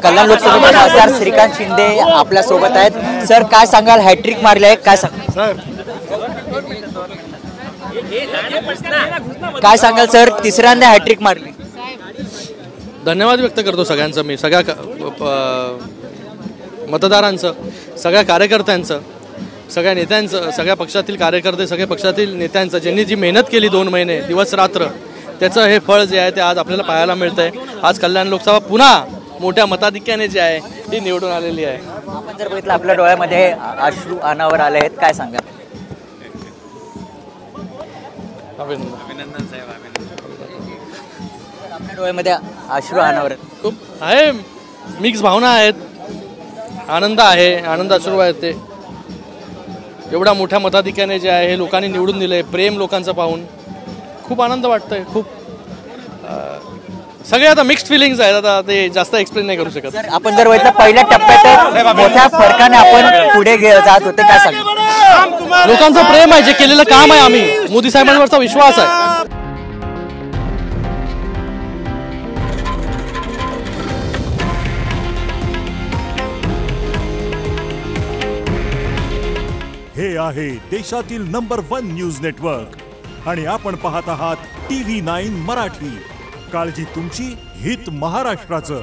कल्याण लोकसभेचे खासदार श्रीकांत शिंदे आपल्या सोबत आहेत। सर काय सांगाल, हॅट्रिक मारली आहे, काय सांगाल? काय सांगाल सर, तिसऱ्यांदा हॅट्रिक मारली? धन्यवाद व्यक्त करतो सगळ्यांचं, मी सगळ्या मतदारांचं, सगळ्या कार्यकर्त्यांचं, सगळ्या नेत्यांचं, सगळ्या पक्षातील कार्यकर्ते, सगळ्या पक्षातील नेत्यांचं, ज्यांनी जी मेहनत केली 2 महिने दिवस रात्र, त्याचं हे फळ जे आहे ते आज आपल्याला पाहायला मिळतंय। आज कल्याण लोकसभा पुन्हा मोठ्या मताधिक्याने जी आहे ती निवडून आलेली आहे। आपण जर बघितलं आपल्या डोळ्यामध्ये अश्रू अनावर आले आहेत, काय सांगाल? अभिनंदन साहेब, आपल्या डोळ्यामध्ये अश्रू अनावर खूप आहे, मिक्स भावना आहेत, आनंद आहे, आनंद अश्रू आहेत। ते एवढ्या मोठ्या मताधिक्याने जे आहे हे लोकांनी निवडून दिले, प्रेम लोकांचं पाहून खूप आनंद वाटतोय। खूप सगळे आता मिक्स्ड फिलिंग्स आहेत, आता ते जास्त एक्सप्लेन नाही करू शकत। आपण जर बघितलं पहिल्या टप्प्यात मोठ्या फरकाने आपण पुढे जात होते, काय सांगाल? लोकांचं प्रेम आहे, जे केलेलं काम आहे, आम्ही मोदी साहेबांवरचा विश्वास आहे। हे आहे देशातील नंबर 1 न्यूज नेटवर्क आणि आपण पाहत आहात TV9 मराठी। काळजी तुमची, हित महाराष्ट्राचं।